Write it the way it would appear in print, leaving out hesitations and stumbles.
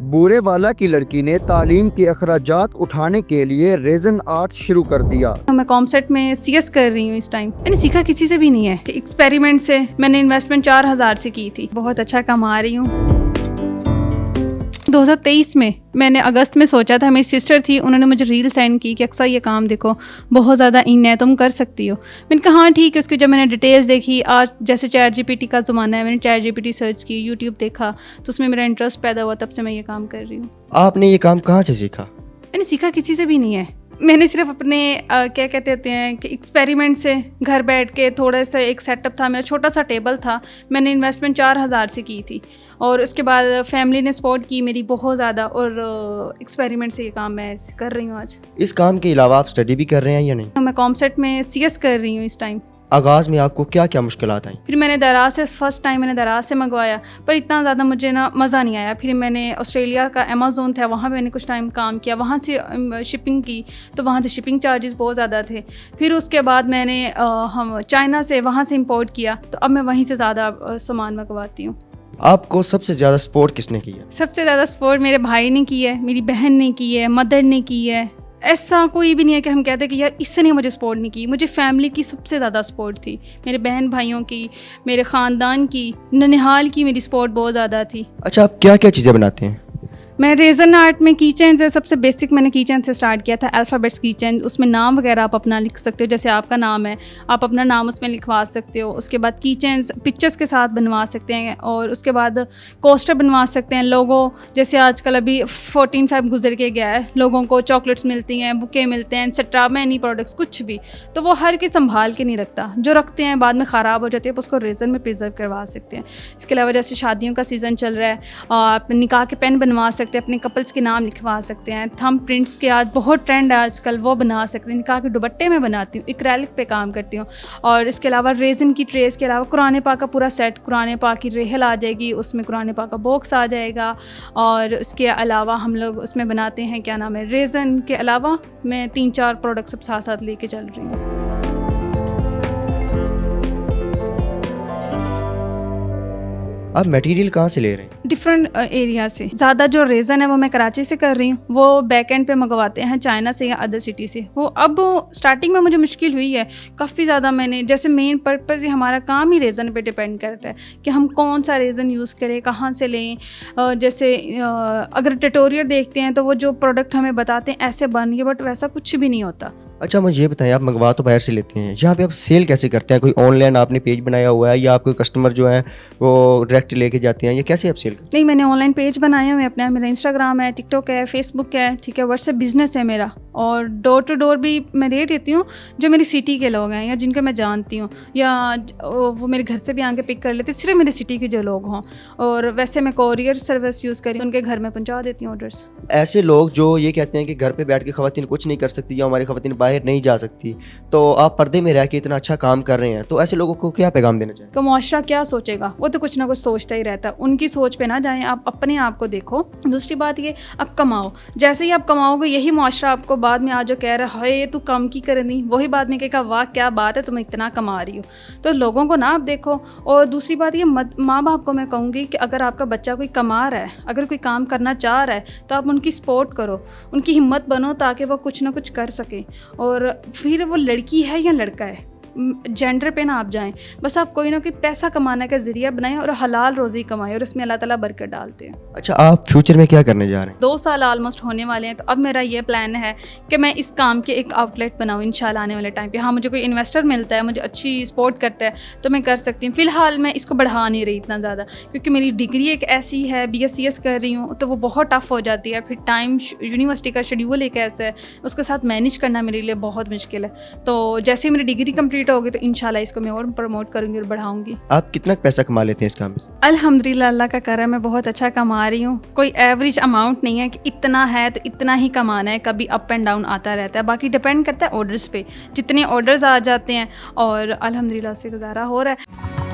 बूरे वाला की लड़की ने तालीम के अखराजात उठाने के लिए रेजन आर्ट शुरू कर दिया। मैं कॉमसेट में CS कर रही हूँ इस टाइम। मैंने सीखा किसी से भी नहीं है। एक्सपेरिमेंट से मैंने इन्वेस्टमेंट 4000 से की थी। बहुत अच्छा कमा रही हूँ। 2023 में मैंने अगस्त में सोचा था, मेरी सिस्टर थी, उन्होंने मुझे रील सेंड की कि अक्सर ये काम देखो बहुत ज़्यादा इन है, तुम कर सकती हो। मैंने कहा हाँ ठीक है। उसकी जब मैंने डिटेल्स देखी, आज जैसे ChatGPT का ज़माना है, मैंने ChatGPT सर्च की, यूट्यूब देखा, तो उसमें मेरा इंटरेस्ट पैदा हुआ, तब से मैं ये काम कर रही हूँ। आपने ये काम कहाँ से सीखा? मैंने सीखा किसी से भी नहीं है। मैंने सिर्फ अपने क्या कहते हैं कि एक्सपेरिमेंट से घर बैठ के थोड़ा सा एक सेटअप था, मेरा छोटा सा टेबल था, मैंने इन्वेस्टमेंट 4000 से की थी और उसके बाद फैमिली ने सपोर्ट की मेरी बहुत ज़्यादा और एक्सपेरिमेंट से ये काम मैं कर रही हूँ आज। इस काम के अलावा आप स्टडी भी कर रहे हैं या नहीं? मैं कॉमसेट में CS कर रही हूँ इस टाइम। आगाज़ में आपको क्या क्या मुश्किलात आई? फिर मैंने दराज से फर्स्ट टाइम मैंने दराज से मंगवाया, पर इतना ज़्यादा मुझे ना मज़ा नहीं आया। फिर मैंने ऑस्ट्रेलिया का अमेज़ोन था, वहाँ मैंने कुछ टाइम काम किया, वहाँ से शिपिंग की, तो वहाँ से शिपिंग चार्जेस बहुत ज़्यादा थे। फिर उसके बाद मैंने हम चाइना से वहाँ से इंपोर्ट किया, तो अब मैं वहीं से ज़्यादा सामान मंगवाती हूँ। आपको सबसे ज़्यादा सपोर्ट किसने किया? सबसे ज़्यादा सपोर्ट मेरे भाई ने की है, मेरी बहन ने की है, मदर ने की है। ऐसा कोई भी नहीं है कि हम कहते हैं कि यार इससे नहीं मुझे सपोर्ट नहीं की। मुझे फैमिली की सबसे ज़्यादा सपोर्ट थी, मेरे बहन भाइयों की, मेरे ख़ानदान की, ननिहाल की मेरी सपोर्ट बहुत ज़्यादा थी। अच्छा, आप क्या क्या चीज़ें बनाते हैं? मैं रेजन आर्ट में की चेन से सबसे बेसिक मैंने की चेन से स्टार्ट किया था, अल्फ़ाबेट्स की चेन। उसमें नाम वगैरह आप अपना लिख सकते हो, जैसे आपका नाम है आप अपना नाम उसमें लिखवा सकते हो। उसके बाद की चेन्स पिक्चर्स के साथ बनवा सकते हैं और उसके बाद कोस्टर बनवा सकते हैं, लोगो। जैसे आजकल अभी 14/5 गुजर के गया है, लोगों को चॉकलेट्स मिलती हैं, बुके मिलते हैं, एक्सेट्रा, मैनी प्रोडक्ट्स कुछ भी, तो वो हर कोई संभाल के नहीं रखता। जो रखते हैं बाद में ख़राब हो जाती है, उसको रेजन में प्रिजर्व करवा सकते हैं। इसके अलावा जैसे शादियों का सीज़न चल रहा है, आप निकाह के पेन बनवा सकते हैं, अपने कपल्स के नाम लिखवा सकते हैं। थंब प्रिंट्स के आज बहुत ट्रेंड है आजकल, वो बना सकते हैं। निकाह के दुपट्टे में बनाती हूँ, एक्रेलिक पे काम करती हूँ। और इसके अलावा रेज़न की ट्रेस के अलावा कुरान पाक का पूरा सेट, कुरान पाक की रेहल आ जाएगी, उसमें कुरान पाक का बॉक्स आ जाएगा। और उसके अलावा हम लोग उसमें बनाते हैं क्या नाम है, रेज़न के अलावा मैं 3-4 प्रोडक्ट्स सब साथ साथ लेके चल रही हूँ। आप मटेरियल कहाँ से ले रहे हैं? डिफरेंट एरिया से। ज़्यादा जो रेज़न है वो मैं कराची से कर रही हूँ, वो बैक एंड पे मंगवाते हैं चाइना से या अदर सिटी से। वो अब स्टार्टिंग में मुझे मुश्किल हुई है काफ़ी ज़्यादा। मैंने जैसे मेन पर्पज़ हमारा काम ही रेज़न पे डिपेंड करता है कि हम कौन सा रेज़न यूज़ करें, कहाँ से लें। जैसे अगर ट्यूटोरियल देखते हैं तो वो जो प्रोडक्ट हमें बताते हैं ऐसे बन गए, बट वैसा कुछ भी नहीं होता। अच्छा, मुझे ये बताएं, आप मंगवा तो बाहर से लेते हैं, यहाँ पे आप सेल कैसे करते हैं? कोई ऑनलाइन आपने पेज बनाया हुआ है या आप कोई कस्टमर जो है वो डायरेक्ट लेके जाते हैं, या कैसे आप सेल करते हैं? नहीं, मैंने ऑनलाइन पेज बनाया हुआ है अपना। मेरा इंस्टाग्राम है, टिकटॉक है, फेसबुक है, ठीक है, व्हाट्सएप बिजनेस है मेरा। और डोर टू डोर भी मैं दे देती हूँ, जो मेरी सिटी के लोग हैं या जिनके मैं जानती हूँ, या वो मेरे घर से भी आके पिक कर लेते, सिर्फ मेरी सिटी के जो लोग हों। और वैसे मैं कोरियर सर्विस यूज़ करी, उनके घर में पहुँचा देती हूँ ऑर्डर्स। ऐसे लोग जो ये कहते हैं कि घर पे बैठ के ख़वातीन कुछ नहीं कर सकती या हमारी ख़वातीन बाहर नहीं जा सकती, तो आप पर्दे में रह के इतना अच्छा काम कर रहे हैं, तो ऐसे लोगों को क्या पैगाम देना चाहिए? तो मुआशरा क्या सोचेगा, वो तो कुछ ना कुछ सोचता ही रहता है। उनकी सोच पे ना जाएं, आप अपने आप को देखो। दूसरी बात ये, आप कमाओ। जैसे ही आप कमाओगे, यही मुआशरा आपको बाद में आज जो कह रहा है तू कम की करनी, वही बाद में कहेगा वाह क्या बात है, तुम इतना कमा रही हो। तो लोगों को ना आप देखो। और दूसरी बात ये, माँ बाप को मैं कहूँगी कि अगर आपका बच्चा कोई कमा रहा है, अगर कोई काम करना चाह रहा है, तो आप उनकी सपोर्ट करो, उनकी हिम्मत बनो, ताकि वो कुछ ना कुछ कर सके। और फिर वो लड़की है या लड़का है, जेंडर पे ना आप जाएं, बस आप कोई ना कोई पैसा कमाने का ज़रिया बनाएं और हलाल रोज़ी कमाएं, और इसमें अल्लाह ताला बरकत डालते हैं। अच्छा, आप फ्यूचर में क्या करने जा रहे हैं? 2 साल ऑलमोस्ट होने वाले हैं, तो अब मेरा ये प्लान है कि मैं इस काम के एक आउटलेट बनाऊँ इंशाल्लाह आने वाले टाइम पे। हाँ, मुझे कोई इन्वेस्टर मिलता है, मुझे अच्छी सपोर्ट करता है, तो मैं कर सकती हूँ। फ़िलहाल मैं इसको बढ़ा नहीं रही इतना ज़्यादा, क्योंकि मेरी डिग्री एक ऐसी है, BScs कर रही हूँ, तो वो बहुत टफ हो जाती है। फिर टाइम, यूनिवर्सिटी का शेड्यूल एक ऐसा है, उसके साथ मैनेज करना मेरे लिए बहुत मुश्किल है। तो जैसे ही मेरी डिग्री कंप्लीट होगी, तो इंशाल्लाह इसको मैं और प्रमोट करूँगी और बढ़ाऊँगी। आप कितना पैसा कमा लेते हैं इस काम में? अल्हम्दुलिल्लाह, अल्लाह का करम है, बहुत अच्छा कमा रही हूँ। कोई एवरेज अमाउंट नहीं है कि इतना है तो इतना ही कमाना है, कभी अप एंड डाउन आता रहता है। बाकी डिपेंड करता है ऑर्डर्स पे, जितने ऑर्डर्स आ जाते हैं, और अल्हम्दुलिल्लाह से गुजारा हो रहा है।